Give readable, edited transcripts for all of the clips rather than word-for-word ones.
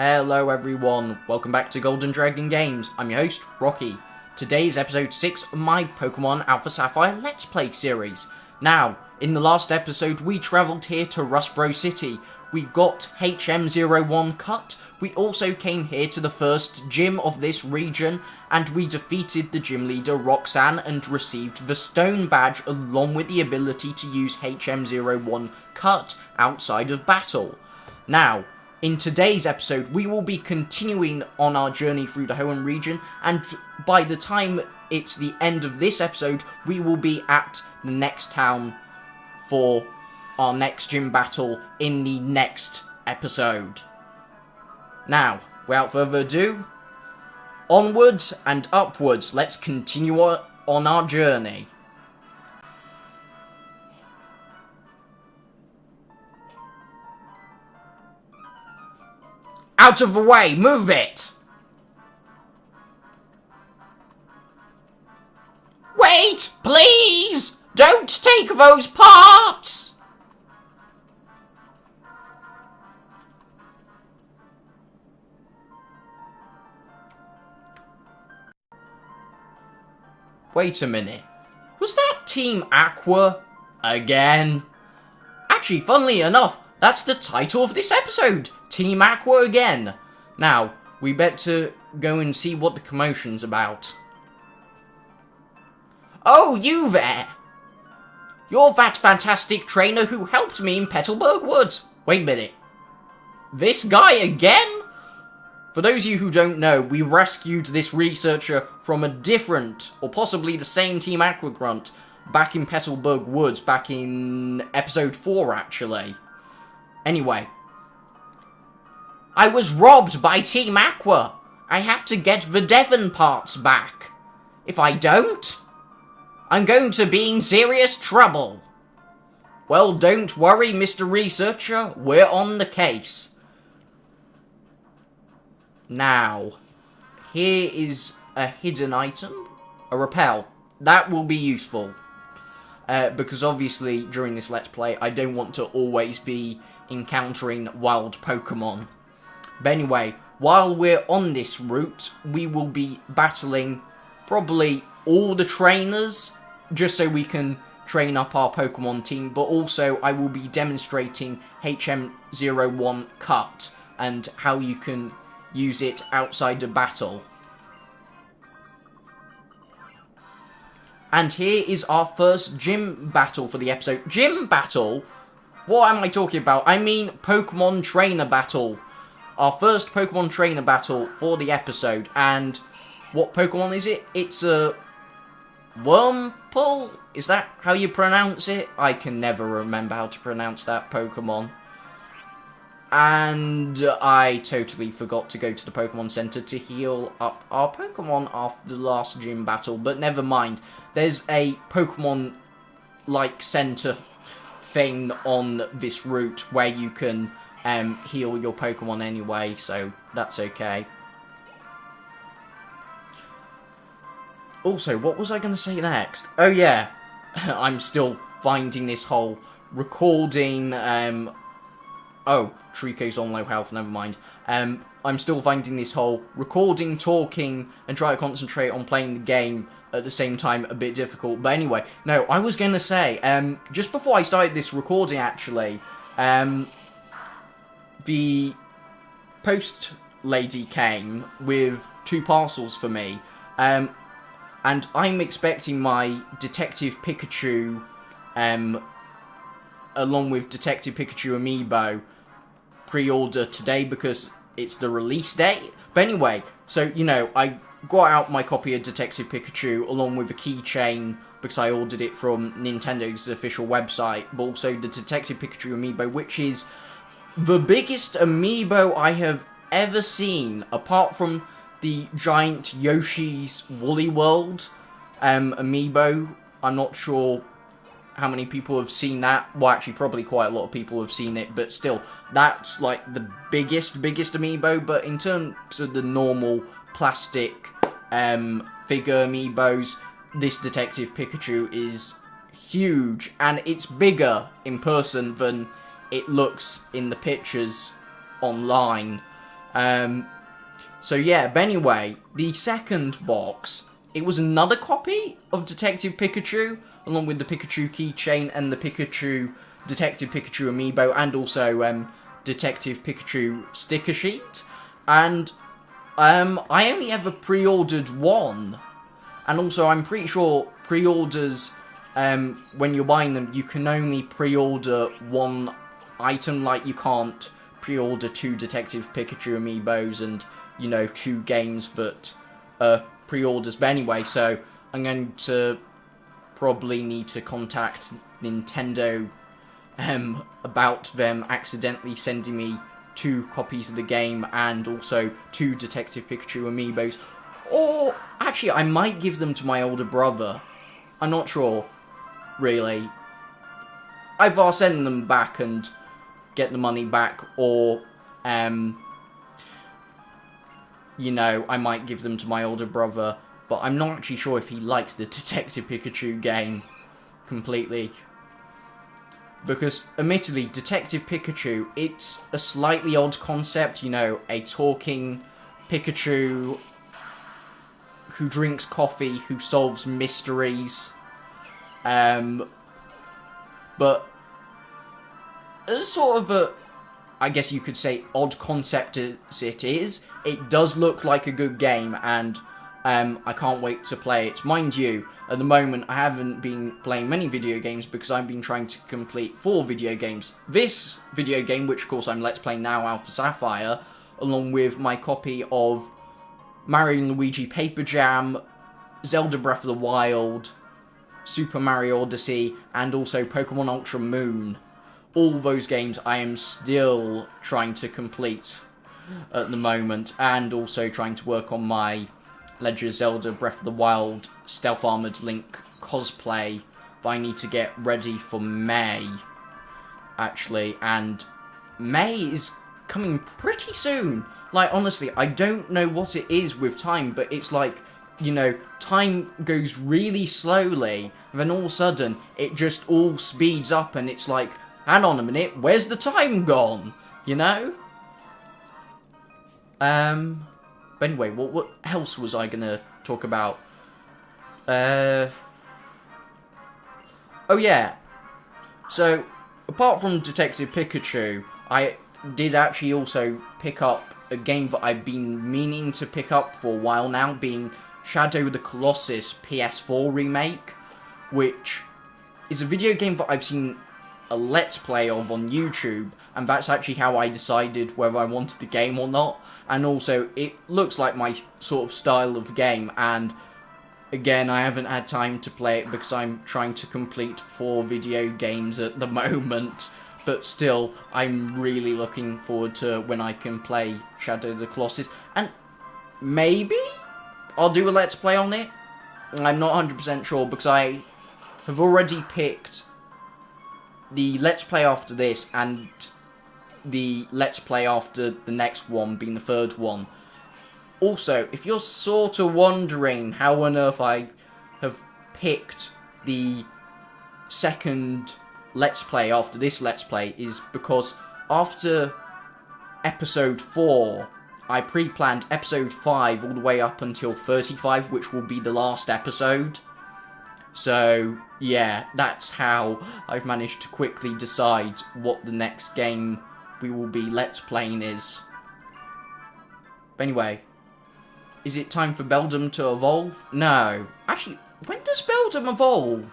Hello everyone, welcome back to Golden Dragon Games. I'm your host, Rocky. Today's episode 6 of my Pokemon Alpha Sapphire Let's Play series. Now, in the last episode we travelled here to Rustbro City. We got HM01 cut. We also came here to the first gym of this region, and we defeated the gym leader Roxanne and received the stone badge along with the ability to use HM01 cut outside of battle. Now, in today's episode, we will be continuing on our journey through the Hoenn region, and by the time it's the end of this episode, we will be at the next town for our next gym battle in the next episode. Now, without further ado, onwards and upwards, let's continue on our journey. Out of the way! Move it! Wait! Please! Don't take those parts! Wait a minute. Was that Team Aqua again? Actually, funnily enough, that's the title of this episode. Team Aqua again. Now, we better go and see what the commotion's about. Oh, you there! You're that fantastic trainer who helped me in Petalburg Woods. Wait a minute. This guy again? For those of you who don't know, we rescued this researcher from a different, or possibly the same Team Aqua grunt, back in Petalburg Woods, back in episode 4 actually. Anyway. I was robbed by Team Aqua. I have to get the Devon parts back. If I don't, I'm going to be in serious trouble. Well, don't worry, Mr. Researcher. We're on the case. Now, here is a hidden item. A repel. That will be useful. Because obviously, during this Let's Play, I don't want to always be encountering wild Pokemon. But anyway, while we're on this route, we will be battling probably all the trainers, just so we can train up our Pokemon team, but also I will be demonstrating HM01 cut and how you can use it outside of battle. And here is our first gym battle for the episode. Gym battle? What am I talking about? I mean Pokemon trainer battle. Our first Pokemon trainer battle for the episode. And what Pokemon is it? It's a Wurmple? Is that how you pronounce it? I can never remember how to pronounce that Pokemon. And I totally forgot to go to the Pokemon Center to heal up our Pokemon after the last gym battle. But never mind. There's a Pokemon-like center thing on this route where you can heal your Pokemon anyway, so that's okay. Also, what was I going to say next? Oh yeah, I'm still finding this whole recording, oh, Trico's on low health, never mind. I'm still finding this whole recording, talking, and try to concentrate on playing the game at the same time a bit difficult. But anyway, no, I was going to say, just before I started this recording actually, the post lady came with 2 parcels for me, and I'm expecting my Detective Pikachu, along with Detective Pikachu amiibo, pre-order today because it's the release date. But anyway, so, you know, I got out my copy of Detective Pikachu along with a keychain because I ordered it from Nintendo's official website, but also the Detective Pikachu amiibo, which is the biggest amiibo I have ever seen, apart from the giant Yoshi's Woolly World amiibo. I'm not sure how many people have seen that. Well, actually, probably quite a lot of people have seen it, but still, that's like the biggest amiibo. But in terms of the normal plastic figure amiibos, this Detective Pikachu is huge, and it's bigger in person than it looks in the pictures online. So yeah, but anyway, the second box, it was another copy of Detective Pikachu, along with the Pikachu keychain and the Detective Pikachu amiibo, and also Detective Pikachu sticker sheet. And I only ever pre-ordered one, and also I'm pretty sure pre-orders, when you're buying them, you can only pre-order one item, like you can't pre-order 2 Detective Pikachu amiibos and, you know, 2 games that are pre-orders. But anyway, so I'm going to probably need to contact Nintendo about them accidentally sending me 2 copies of the game and also 2 Detective Pikachu amiibos. Or, actually, I might give them to my older brother. I'm not sure, really. Either send them back and get the money back, or, you know, I might give them to my older brother, but I'm not actually sure if he likes the Detective Pikachu game completely. Because, admittedly, Detective Pikachu, it's a slightly odd concept, you know, a talking Pikachu who drinks coffee, who solves mysteries, but as sort of a, I guess you could say, odd concept as it is, it does look like a good game, and I can't wait to play it. Mind you, at the moment, I haven't been playing many video games because I've been trying to complete 4 video games. This video game, which of course I'm Let's Play now, Alpha Sapphire, along with my copy of Mario & Luigi Paper Jam, Zelda Breath of the Wild, Super Mario Odyssey, and also Pokemon Ultra Moon. All those games I am still trying to complete at the moment, and also trying to work on my Legend of Zelda Breath of the Wild Stealth Armored Link cosplay that I need to get ready for May, actually, and May is coming pretty soon. Like, honestly, I don't know what it is with time, but it's like, you know, time goes really slowly, and then all of a sudden, it just all speeds up, and it's like, hang on a minute, where's the time gone? You know? But anyway, what else was I gonna talk about? Oh yeah. So, apart from Detective Pikachu, I did actually also pick up a game that I've been meaning to pick up for a while now, being Shadow of the Colossus PS4 remake, which is a video game that I've seen a Let's Play of on YouTube, and that's actually how I decided whether I wanted the game or not. And also, it looks like my sort of style of game, and again, I haven't had time to play it because I'm trying to complete 4 video games at the moment. But still, I'm really looking forward to when I can play Shadow of the Colossus. And maybe I'll do a Let's Play on it. I'm not 100% sure because I have already picked the Let's Play after this and the Let's Play after the next one, being the 3rd one. Also, if you're sort of wondering how on earth I have picked the 2nd Let's Play after this Let's Play, is because after episode 4, I pre-planned episode 5 all the way up until 35, which will be the last episode. So, yeah, that's how I've managed to quickly decide what the next game we will be Let's Playing is. But anyway, is it time for Beldum to evolve? No. Actually, when does Beldum evolve?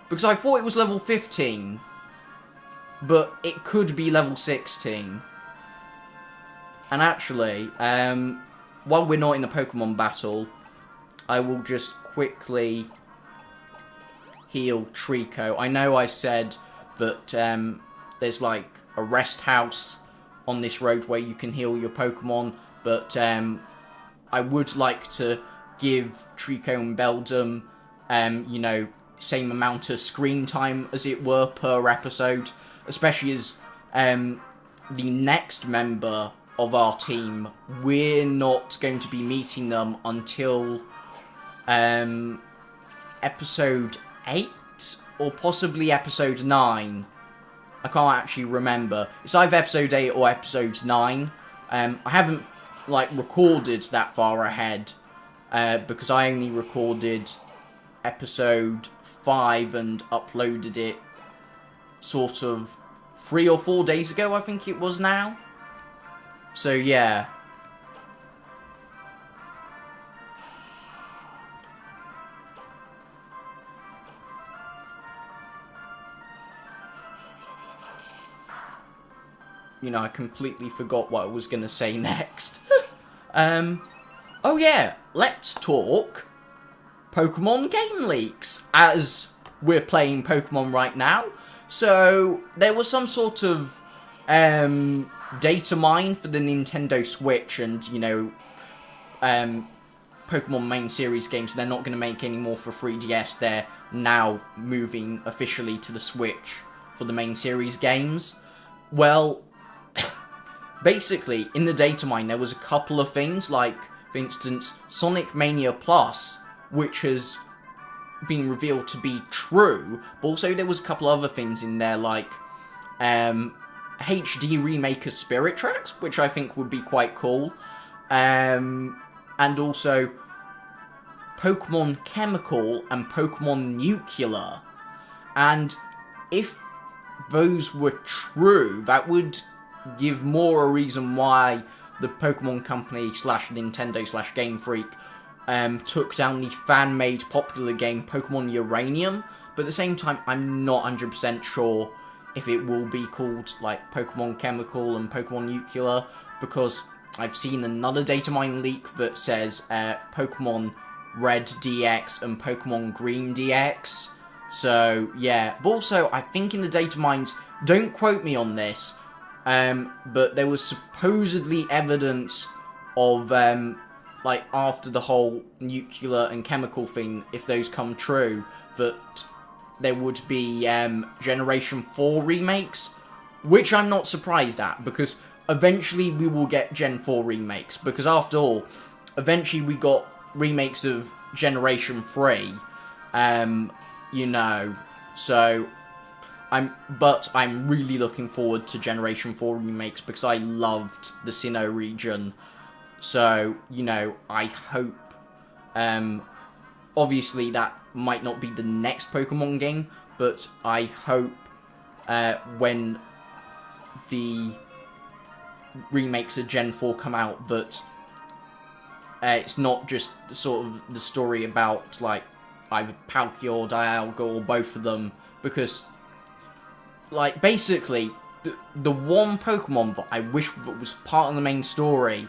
Because I thought it was level 15. But it could be level 16. And actually, while we're not in a Pokemon battle, I will just quickly heal Trico. I know I said that there's like a rest house on this road where you can heal your Pokemon, but I would like to give Trico and Beldum, you know, same amount of screen time, as it were, per episode, especially as the next member of our team, we're not going to be meeting them until episode 8 or possibly episode 9. I can't actually remember. It's either episode 8 or episode 9. I haven't like, recorded that far ahead, because I only recorded episode 5 and uploaded it sort of 3 or 4 days ago, I think it was now. So, yeah. You know, I completely forgot what I was going to say next. Oh yeah, let's talk Pokemon game leaks, as we're playing Pokemon right now. So, there was some sort of data mine for the Nintendo Switch, and, you know, Pokemon main series games, they're not going to make any more for 3DS. They're now moving officially to the Switch for the main series games. Well, basically, in the data mine, there was a couple of things, like, for instance, Sonic Mania Plus, which has been revealed to be true, but also there was a couple other things in there, like, HD remake of Spirit Tracks, which I think would be quite cool, and also Pokemon Chemical and Pokemon Nuclear, and if those were true, that would give more a reason why the Pokemon Company / Nintendo / Game Freak took down the fan-made popular game Pokemon Uranium, but at the same time, I'm not 100% sure if it will be called, like, Pokemon Chemical and Pokemon Nuclear, because I've seen another data mine leak that says Pokemon Red DX and Pokemon Green DX, so, yeah. But also, I think in the data mines, don't quote me on this, but there was supposedly evidence of, like, after the whole nuclear and chemical thing, if those come true, that there would be, Generation 4 remakes, which I'm not surprised at, because eventually we will get Gen 4 remakes, because after all, eventually we got remakes of Generation 3, you know, so I'm really looking forward to Generation 4 remakes, because I loved the Sinnoh region, so, you know, I hope, obviously that might not be the next Pokemon game, but I hope, when the remakes of Gen 4 come out, that it's not just sort of the story about, like, either Palkia or Dialga or both of them, because, like, basically, the one Pokemon that I wish that was part of the main story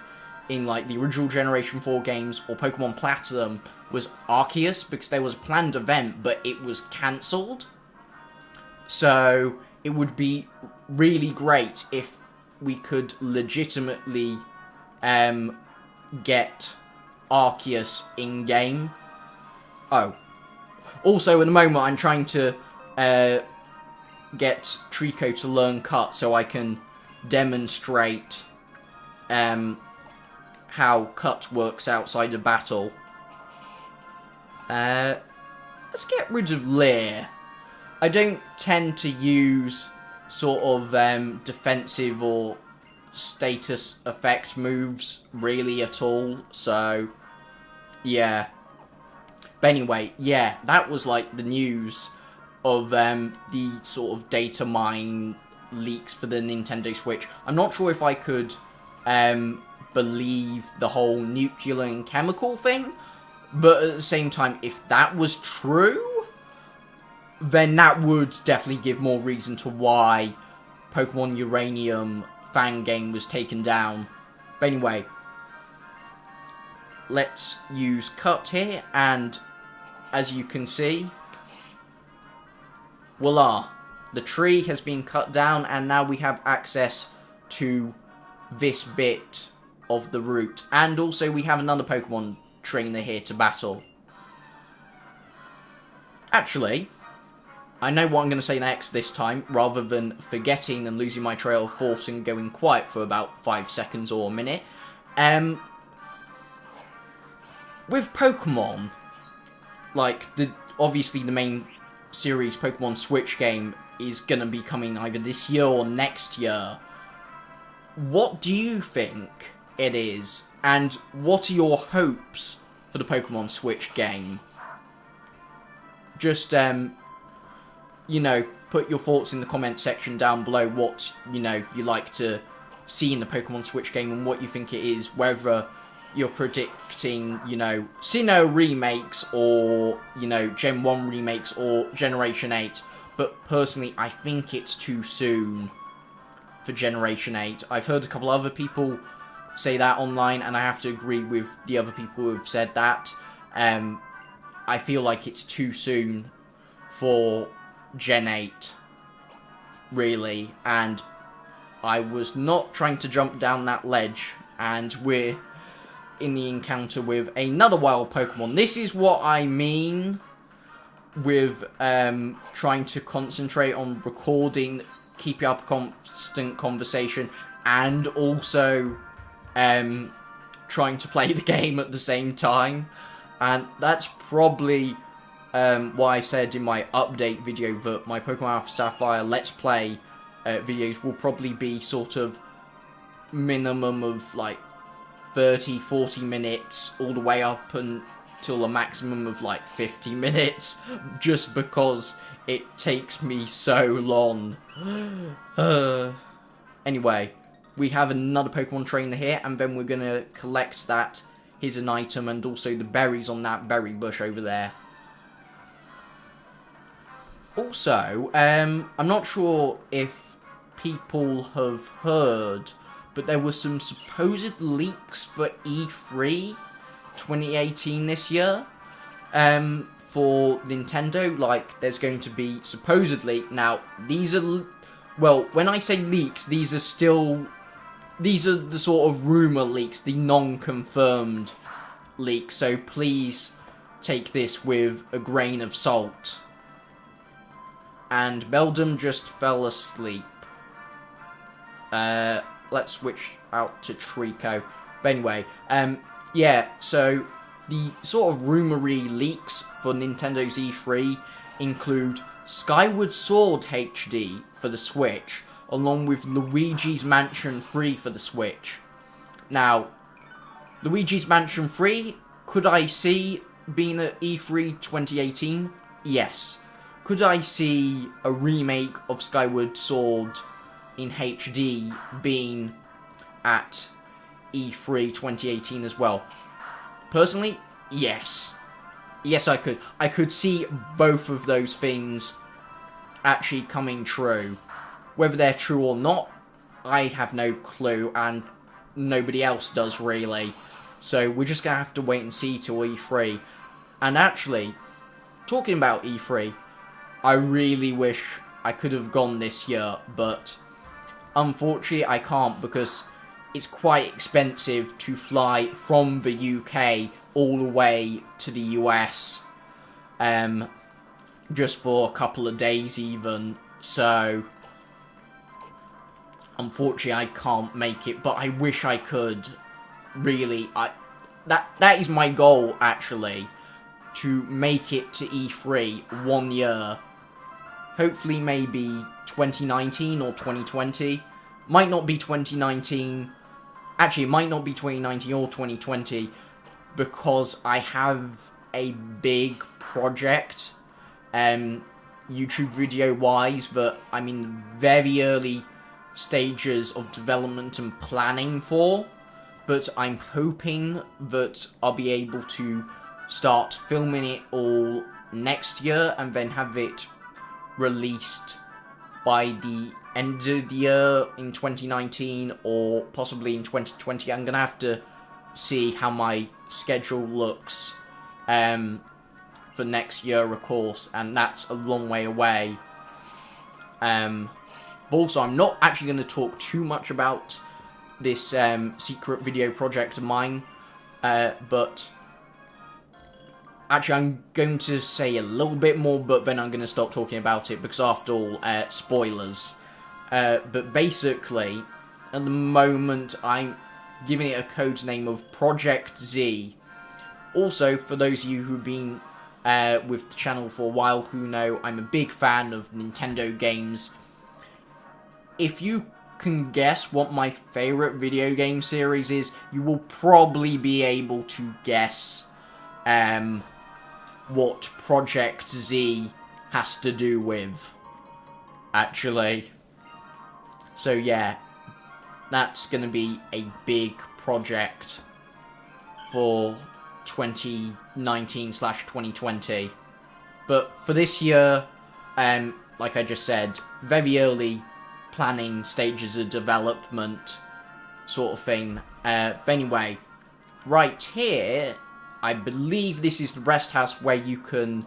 in, like, the original Generation 4 games or Pokemon Platinum was Arceus, because there was a planned event, but it was cancelled. So, it would be really great if we could legitimately get Arceus in-game. Oh. Also, at the moment, I'm trying to get Trico to learn Cut so I can demonstrate how Cut works outside of battle. Let's get rid of Leer. I don't tend to use sort of defensive or status effect moves really at all, so yeah. But anyway, yeah, that was like the news of the sort of data mine leaks for the Nintendo Switch. I'm not sure if I could believe the whole nuclear and chemical thing, but at the same time, if that was true, then that would definitely give more reason to why Pokemon Uranium fan game was taken down. But anyway, let's use Cut here, and as you can see, voila, the tree has been cut down, and now we have access to this bit of the route. And also we have another Pokemon trainer here to battle. Actually, I know what I'm going to say next this time, rather than forgetting and losing my trail of thought and going quiet for about 5 seconds or a minute. With Pokemon, like, obviously the main series Pokemon Switch game is going to be coming either this year or next year. What do you think it is And what are your hopes for the Pokemon Switch game? Just, you know, put your thoughts in the comment section down below what, you know, you like to see in the Pokemon Switch game and what you think it is, whether you're predicting, you know, Sinnoh remakes or, you know, Gen 1 remakes or Generation 8. But personally, I think it's too soon for Generation 8. I've heard a couple other people say that online, and I have to agree with the other people who have said that. I feel like it's too soon for Gen 8, really, and I was not trying to jump down that ledge, and we're in the encounter with another wild Pokemon. This is what I mean with trying to concentrate on recording, keeping up a constant conversation, and also trying to play the game at the same time. And that's probably why I said in my update video that my Pokemon Alpha Sapphire Let's Play videos will probably be sort of minimum of like 30-40 minutes all the way up until a maximum of like 50 minutes, just because it takes me so long. Anyway, we have another Pokemon trainer here, and then we're gonna collect that hidden item and also the berries on that berry bush over there. Also, I'm not sure if people have heard, but there were some supposed leaks for E3 2018 this year for Nintendo. Like, there's going to be supposedly, now these are, well, when I say leaks, these are the sort of rumor leaks, the non-confirmed leaks, so please take this with a grain of salt. And Beldum just fell asleep. Let's switch out to Trico. But anyway, yeah, so the sort of rumory leaks for Nintendo's E3 include Skyward Sword HD for the Switch, along with Luigi's Mansion 3 for the Switch. Now, Luigi's Mansion 3, could I see being at E3 2018? Yes. Could I see a remake of Skyward Sword in HD being at E3 2018 as well? Personally, yes. Yes, I could. I could see both of those things actually coming true. Whether they're true or not, I have no clue, and nobody else does, really. So we're just going to have to wait and see till E3. And actually, talking about E3, I really wish I could have gone this year, but unfortunately I can't, because it's quite expensive to fly from the UK all the way to the US, just for a couple of days even, so unfortunately I can't make it, but I wish I could, really. That is my goal, actually, to make it to E3 one year. Hopefully maybe 2019 or 2020. Might not be 2019. Actually, it might not be 2019 or 2020, because I have a big project, YouTube video-wise, that I'm in very early stages of development and planning for, but I'm hoping that I'll be able to start filming it all next year and then have it released by the end of the year in 2019 or possibly in 2020. I'm gonna have to see how my schedule looks for next year, of course, and that's a long way away. But also, I'm not actually going to talk too much about this secret video project of mine, but actually I'm going to say a little bit more, but then I'm going to stop talking about it, because after all, spoilers. But basically, at the moment, I'm giving it a code name of Project Z. Also, for those of you who've been with the channel for a while who know I'm a big fan of Nintendo games, if you can guess what my favorite video game series is, you will probably be able to guess what Project Z has to do with, actually. So yeah, that's going to be a big project for 2019/2020. But for this year, like I just said, very early planning stages of development sort of thing. But anyway, right here, I believe this is the rest house where you can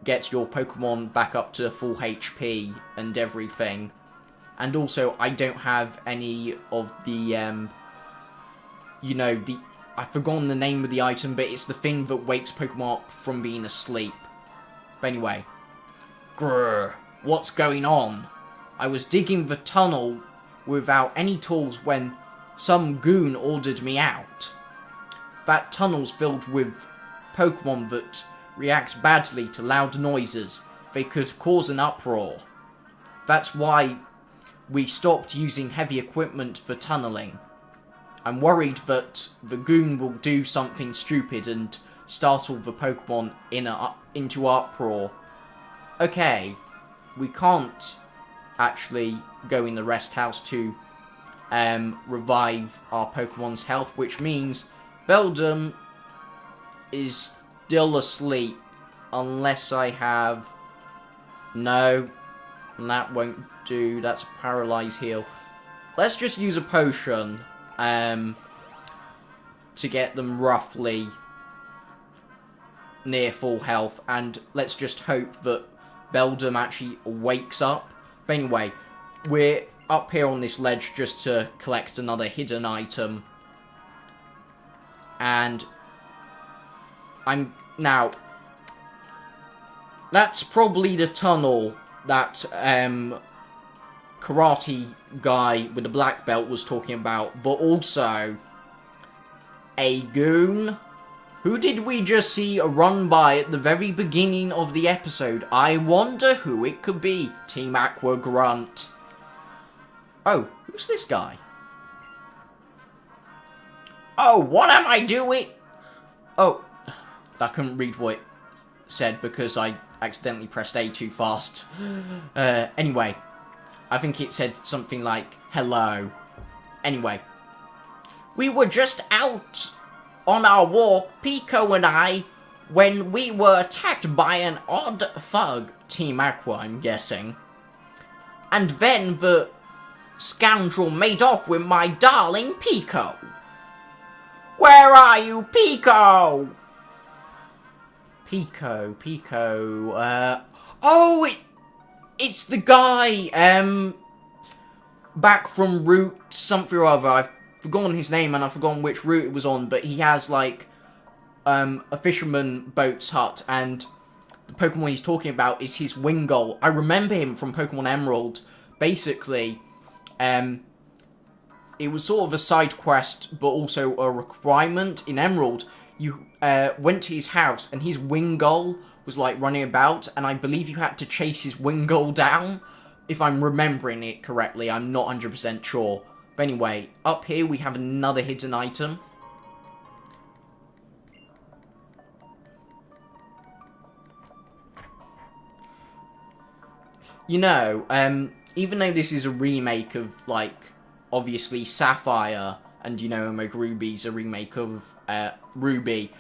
get your Pokemon back up to full HP and everything. And also, I don't have any of the, I've forgotten the name of the item, but it's the thing that wakes Pokemon up from being asleep. But anyway. Grrr, what's going on? I was digging the tunnel without any tools when some goon ordered me out. That tunnel's filled with Pokemon that react badly to loud noises. They could cause an uproar. That's why we stopped using heavy equipment for tunneling. I'm worried that the goon will do something stupid and startle the Pokemon into uproar. Okay, we can't actually go in the rest house to revive our Pokemon's health, which means Beldum is still asleep unless I have... No, that won't do. That's a paralyze heal. Let's just use a potion to get them roughly near full health, and let's just hope that Beldum actually wakes up. But anyway, we're up here on this ledge just to collect another hidden item. And that's probably the tunnel that karate guy with the black belt was talking about, but also a goon. Who did we just see run by at the very beginning of the episode? I wonder who it could be. Team Aqua Grunt. Oh, who's this guy? Oh, what am I doing? Oh, I couldn't read what it said because I accidentally pressed A too fast. Anyway, I think it said something like, hello. Anyway, we were just out on our walk, Pico and I, when we were attacked by an odd thug, Team Aqua, I'm guessing. And then the scoundrel made off with my darling Pico. Where are you, Pico? Pico. Oh, it's the guy, back from Route something or other. I've forgotten his name and I've forgotten which route it was on, but he has, like, a fisherman boat's hut, and the Pokemon he's talking about is his Wingull. I remember him from Pokemon Emerald. Basically, it was sort of a side quest, but also a requirement. In Emerald, you went to his house, and his Wingull was, like, running about, and I believe you had to chase his Wingull down, if I'm remembering it correctly. I'm not 100% sure. But anyway, up here we have another hidden item. You know, even though this is a remake of, like, obviously Sapphire, and, you know, Omega Ruby's a remake of Ruby,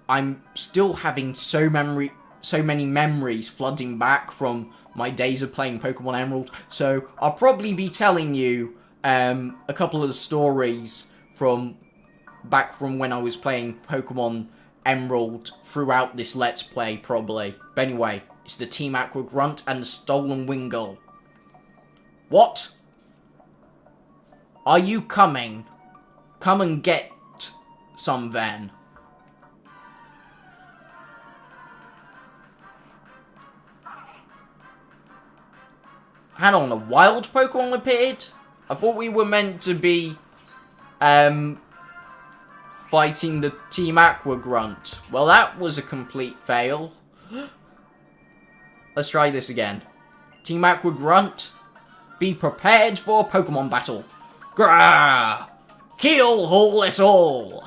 I'm still having so many memories flooding back from my days of playing Pokemon Emerald, so I'll probably be telling you a couple of the stories from back from when I was playing Pokemon Emerald throughout this Let's Play, probably. But anyway, it's the Team Aqua Grunt and the stolen Wingull. What? Are you coming? Come and get some then. Hang on, a wild Pokemon appeared? I thought we were meant to be fighting the Team Aqua Grunt. Well, that was a complete fail. Let's try this again. Team Aqua Grunt, be prepared for Pokemon battle. Grrrr! Kill haul it all!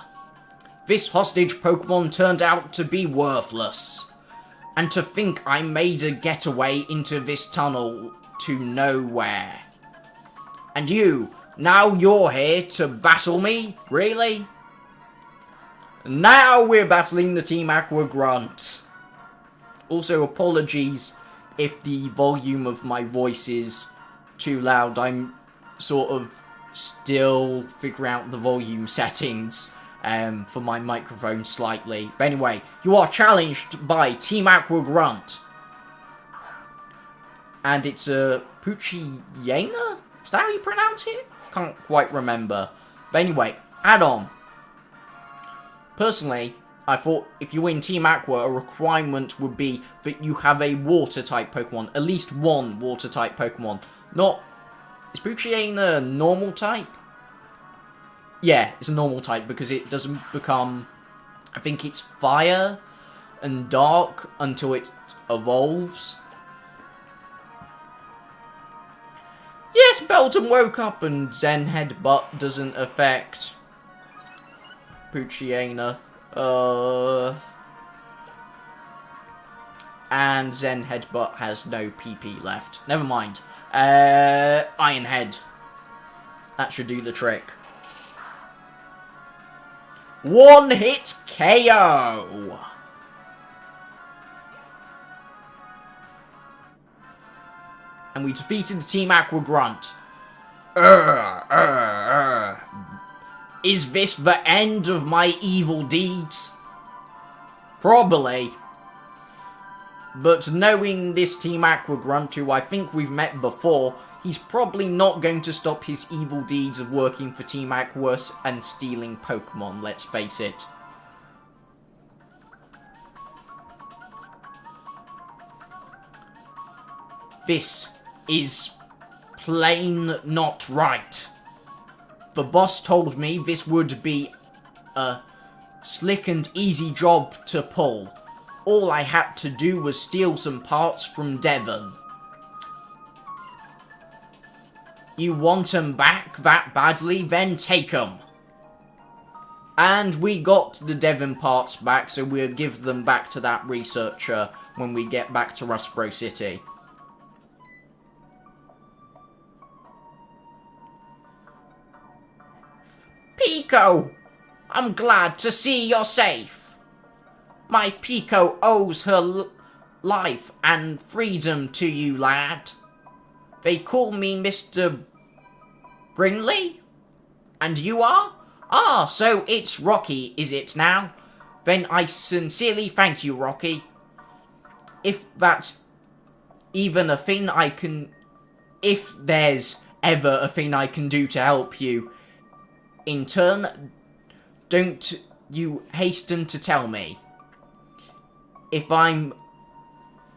This hostage Pokemon turned out to be worthless. And to think I made a getaway into this tunnel to nowhere. And you, now you're here to battle me? Really? Now we're battling the Team Aqua Grunt. Also, apologies if the volume of my voice is too loud. I'm sort of still figuring out the volume settings for my microphone slightly. But anyway, you are challenged by Team Aqua Grunt. And it's a Bbbbyyyyeeeezzzzssss? Is that how you pronounce it? Can't quite remember. But anyway, add on. Personally, I thought if you win Team Aqua, a requirement would be that you have a water-type Pokemon. At least one water-type Pokemon. Not... Is Bbbbyyyyeeeezzzzss a normal type? Yeah, it's a normal type because it doesn't become... I think it's fire and dark until it evolves. Yes, Belton woke up and Zen Headbutt doesn't affect Bbbbyyyyeeeezzzzss. And Zen Headbutt has no PP left. Never mind. Iron Head. That should do the trick. One hit KO! And we defeated the Team Aqua Grunt. Is this the end of my evil deeds? Probably. But knowing this Team Aqua Grunt, who I think we've met before, he's probably not going to stop his evil deeds of working for Team Aqua and stealing Pokemon, let's face it. This is plain not right. The boss told me this would be a slick and easy job to pull. All I had to do was steal some parts from Devon. You want 'em back that badly? Then take 'em. And we got the Devon parts back, so we'll give them back to that researcher when we get back to Rustbro City. Pico! I'm glad to see you're safe. My Pico owes her life and freedom to you, lad. They call me Mr. Brinley? And you are? Ah, so it's Rocky, is it now? Then I sincerely thank you, Rocky. If that's even a thing I can... If there's ever a thing I can do to help you, in turn, don't you hasten to tell me. If I'm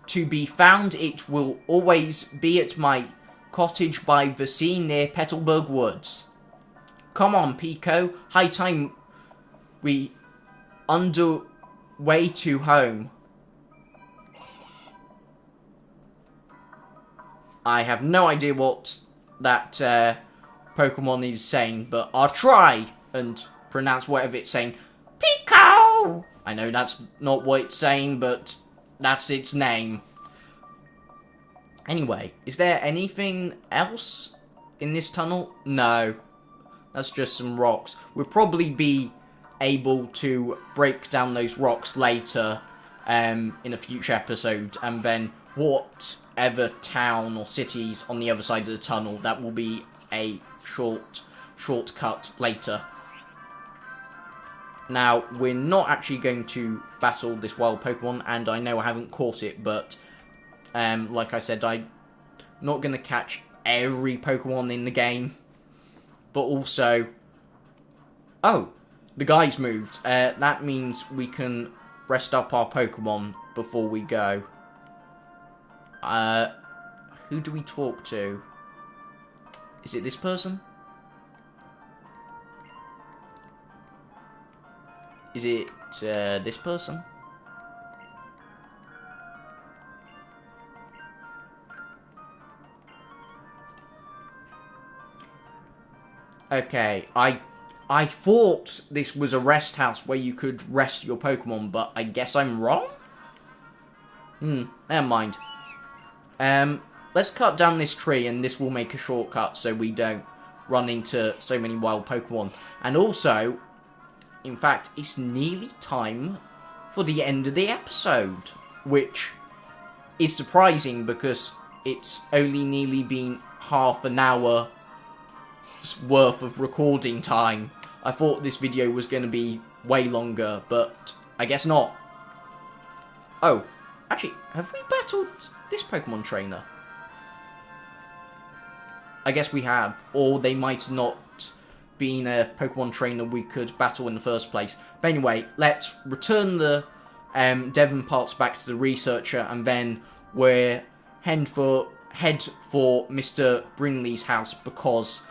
to be found, it will always be at my cottage by the sea near Petalburg Woods. Come on, Pico. High time we underway to home. I have no idea what that Pokemon is saying, but I'll try and pronounce whatever it's saying. Pico! I know that's not what it's saying, but that's its name. Anyway, is there anything else in this tunnel? No. That's just some rocks. We'll probably be able to break down those rocks later in a future episode, and then whatever town or cities on the other side of the tunnel, that will be a shortcut later. Now, we're not actually going to battle this wild Pokemon, and I know I haven't caught it, but like I said, I'm not going to catch every Pokemon in the game. But also... Oh! The guy's moved. That means we can rest up our Pokemon before we go. Who do we talk to? Is it this person? Is it this person? Okay, I thought this was a rest house where you could rest your Pokemon, but I guess I'm wrong? Never mind. Let's cut down this tree, and this will make a shortcut so we don't run into so many wild Pokemon. And also, in fact, it's nearly time for the end of the episode, which is surprising because it's only nearly been half an hour worth of recording time. I thought this video was going to be way longer, but I guess not. Oh, actually, have we battled this Pokemon trainer? I guess we have, or they might not been a Pokemon trainer we could battle in the first place. But anyway, let's return the Devon parts back to the researcher, and then we're head for Mr. Brinley's house, because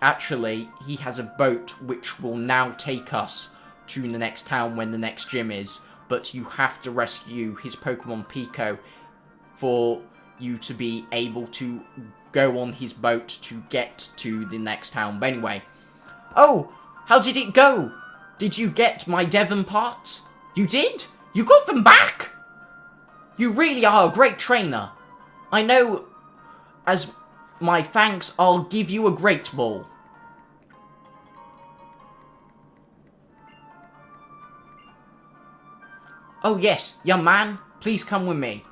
actually he has a boat which will now take us to the next town when the next gym is. But you have to rescue his Pokemon Pico for you to be able to go on his boat to get to the next town. But anyway. Oh! How did it go? Did you get my Devon parts? You did? You got them back? You really are a great trainer. I know, as my thanks, I'll give you a Great Ball. Oh yes, young man, please come with me.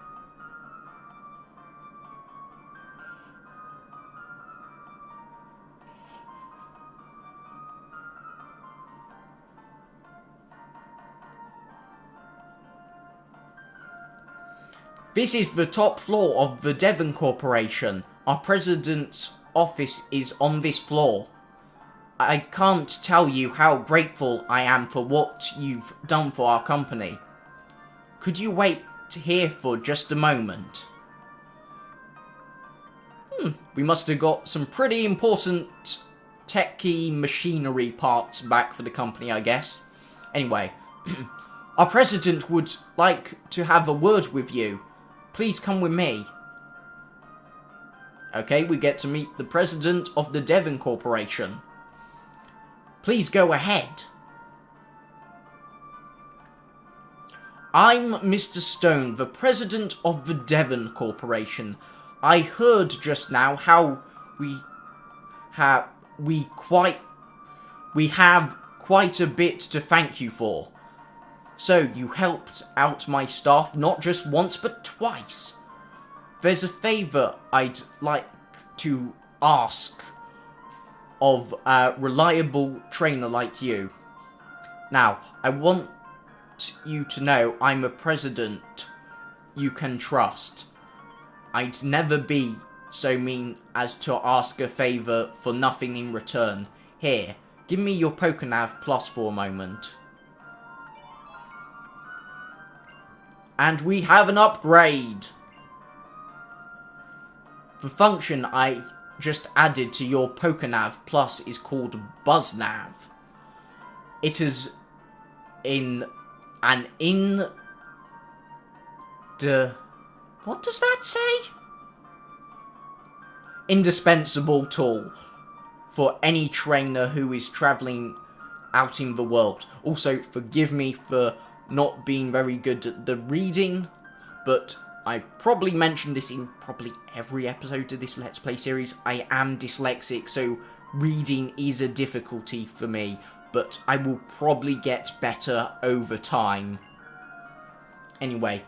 This is the top floor of the Devon Corporation. Our president's office is on this floor. I can't tell you how grateful I am for what you've done for our company. Could you wait here for just a moment? We must have got some pretty important techie machinery parts back for the company, I guess. Anyway, our president would like to have a word with you. Please come with me. Okay, we get to meet the president of the Devon Corporation. Please go ahead. I'm Mr. Stone, the president of the Devon Corporation. I heard just now how we have quite a bit to thank you for. So, you helped out my staff not just once, but twice. There's a favour I'd like to ask of a reliable trainer like you. Now, I want you to know I'm a president you can trust. I'd never be so mean as to ask a favour for nothing in return. Here, give me your Pokénav Plus for a moment. And we have an upgrade! The function I just added to your Pokénav Plus is called BuzzNav. It is what does that say? Indispensable tool for any trainer who is travelling out in the world. Also, forgive me for not being very good at the reading, but I probably mentioned this in probably every episode of this Let's Play series. I am dyslexic, so reading is a difficulty for me, but I will probably get better over time. Anyway,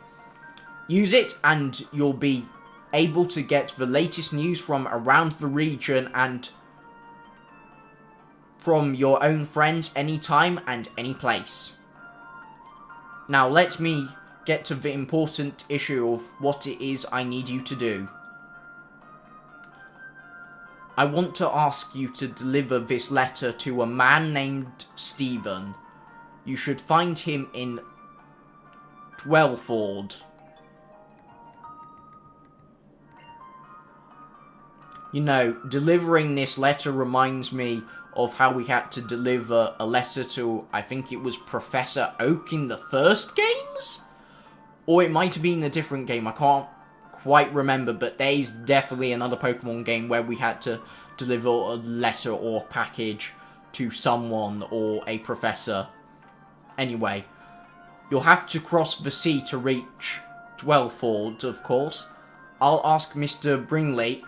use it and you'll be able to get the latest news from around the region and from your own friends anytime and any place. Now let me get to the important issue of what it is I need you to do. I want to ask you to deliver this letter to a man named Stephen. You should find him in Dwellford. You know, delivering this letter reminds me of how we had to deliver a letter to, I think it was Professor Oak in the first games? Or it might have been a different game, I can't quite remember, but there is definitely another Pokemon game where we had to deliver a letter or package to someone or a professor. Anyway, you'll have to cross the sea to reach Dwellford, of course. I'll ask Mr. Brinley.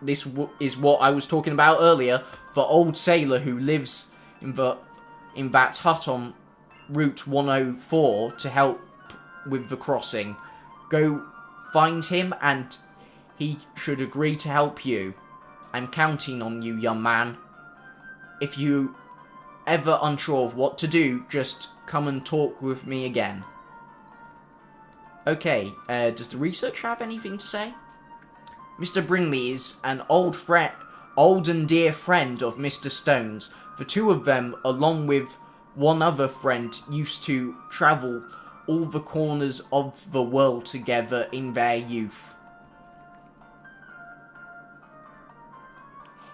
This is what I was talking about earlier. The old sailor who lives in that hut on Route 104 to help with the crossing. Go find him and he should agree to help you. I'm counting on you, young man. If you ever unsure of what to do, just come and talk with me again. Okay, does the researcher have anything to say? Mr. Brinley is an old and dear friend of Mr. Stone's. The two of them, along with one other friend, used to travel all the corners of the world together in their youth.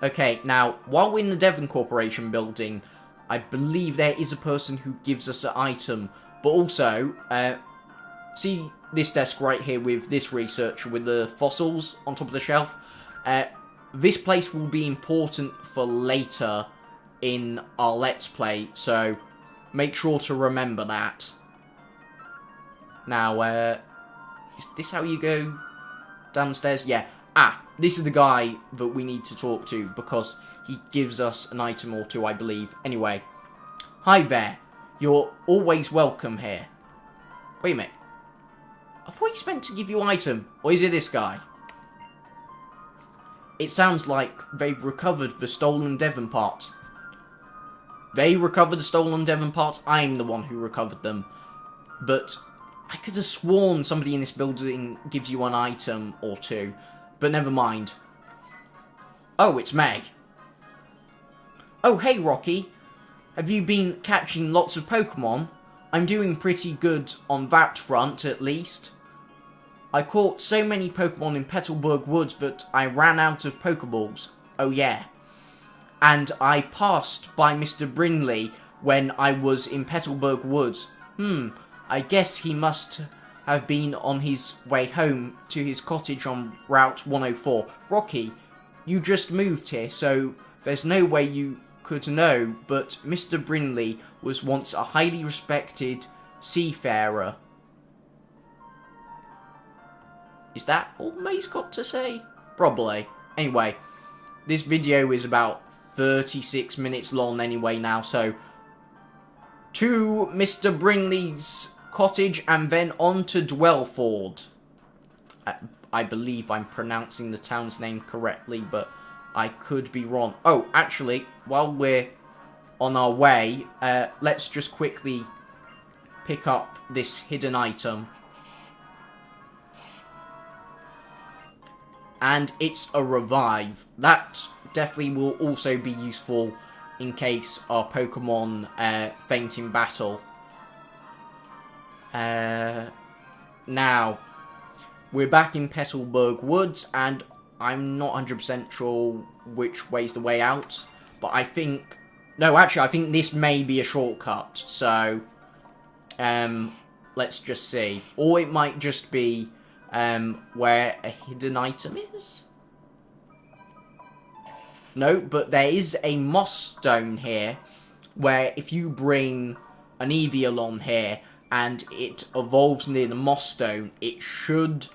Okay, now, while we're in the Devon Corporation building, I believe there is a person who gives us an item. But also, see this desk right here with this researcher with the fossils on top of the shelf? This place will be important for later in our Let's Play, so make sure to remember that. Now, is this how you go downstairs? Yeah. This is the guy that we need to talk to, because he gives us an item or two, I believe. Anyway. Hi there. You're always welcome here. Wait a minute. I thought he's meant to give you an item. Or is it this guy? It sounds like they've recovered the stolen Devon parts. They recovered the stolen Devon parts? I'm the one who recovered them. But I could have sworn somebody in this building gives you an item or two. But never mind. Oh, it's Meg. Oh, hey, Rocky. Have you been catching lots of Pokemon? I'm doing pretty good on that front, at least. I caught so many Pokemon in Petalburg Woods that I ran out of Pokeballs. Oh, yeah. And I passed by Mr. Brinley when I was in Petalburg Woods. I guess he must have been on his way home to his cottage on Route 104. Rocky, you just moved here, so there's no way you could know, but Mr. Brinley was once a highly respected seafarer. Is that all May's got to say? Probably. Anyway, this video is about 36 minutes long anyway now, so to Mr. Brinley's cottage and then on to Dwellford. I believe I'm pronouncing the town's name correctly, but I could be wrong. Oh, actually, while we're on our way, let's just quickly pick up this hidden item. And it's a revive. That definitely will also be useful in case our Pokemon faint in battle. Now, we're back in Petalburg Woods, and I'm not 100% sure which way's the way out, but I think... No, actually, I think this may be a shortcut, so... let's just see. Or it might just be, where a hidden item is? No, but there is a moss stone here, where if you bring an Eevee along here, and it evolves near the moss stone, it should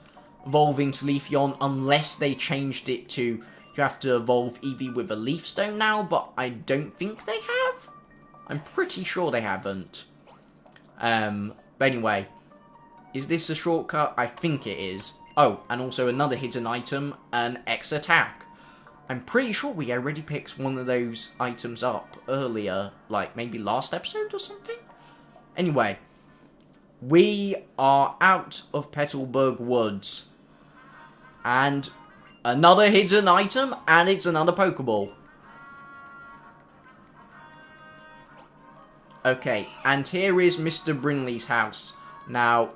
evolve into Leafeon, unless they changed it to you have to evolve Eevee with a leaf stone now, but I don't think they have. I'm pretty sure they haven't. But anyway, is this a shortcut? I think it is. Oh, and also another hidden item, an X attack. I'm pretty sure we already picked one of those items up earlier, like maybe last episode or something? Anyway, we are out of Petalburg Woods. And another hidden item, and it's another Pokeball. Okay, and here is Mr. Brinley's house. Now,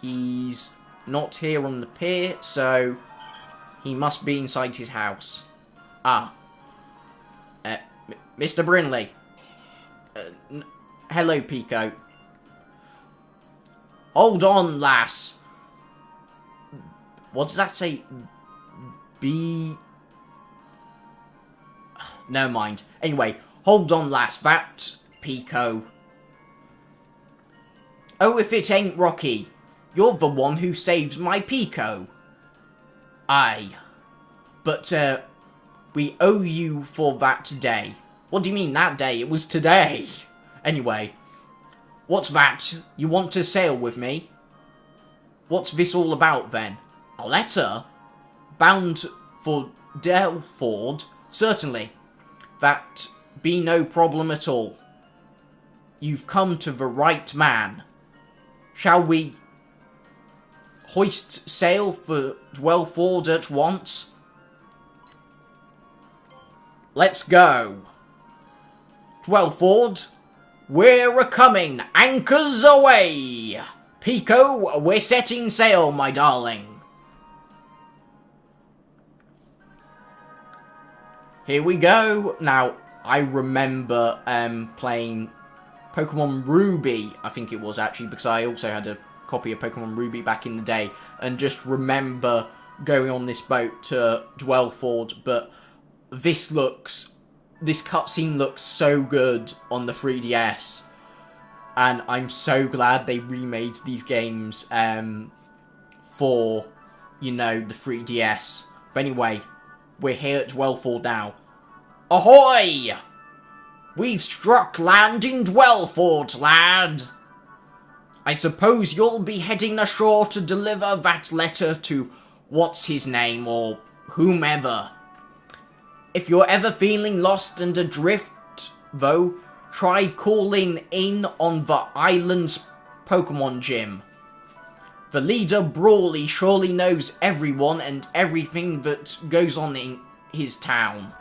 he's not here on the pier, so he must be inside his house. Mr. Brinley. Hello, Pico. Hold on, lass. What does that say? never mind. Anyway, hold on, lass. That Pico. Oh, if it ain't Rocky. You're the one who saved my Pico. Aye. But, we owe you for that today. What do you mean that day? It was today. Anyway. What's that? You want to sail with me? What's this all about, then? A letter? Bound for Delford? Certainly. That be no problem at all. You've come to the right man. Shall we hoist sail for Delford at once? Let's go. Delford, we're a-coming. Anchors away. Pico, we're setting sail, my darling. Here we go. Now, I remember playing Pokemon Ruby, I think it was actually, because I also had a copy of Pokemon Ruby back in the day, and just remember going on this boat to Delford, but this cutscene looks so good on the 3DS, and I'm so glad they remade these games for, you know, the 3DS. But anyway, we're here at Delford now. Ahoy! We've struck land in Delford, lad. I suppose you'll be heading ashore to deliver that letter to what's his name, or whomever. If you're ever feeling lost and adrift, though, try calling in on the island's Pokemon gym. The leader, Brawly, surely knows everyone and everything that goes on in his town.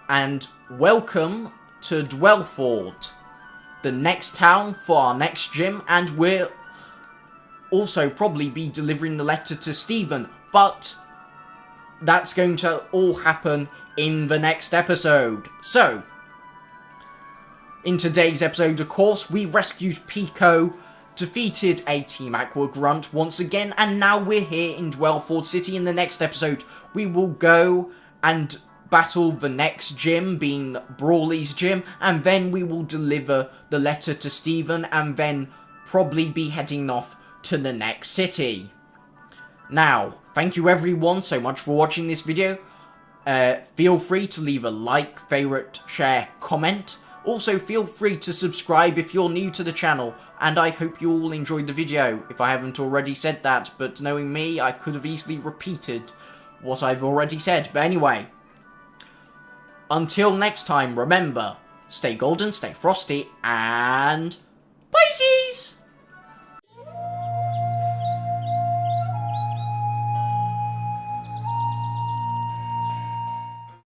And welcome to Delford, the next town for our next gym, and we'll also probably be delivering the letter to Stephen, but that's going to all happen in the next episode. So, in today's episode, of course, we rescued Pico, defeated a Team Aqua Grunt once again, and now we're here in Delford City. In the next episode, we will go and battle the next gym, being Brawly's gym, and then we will deliver the letter to Stephen, and then probably be heading off to the next city. Now, thank you everyone so much for watching this video. Feel free to leave a like, favourite, share, comment. Also, feel free to subscribe if you're new to the channel, and I hope you all enjoyed the video, if I haven't already said that, but knowing me, I could have easily repeated what I've already said. But anyway, until next time, remember, stay golden, stay frosty, and bye-sies!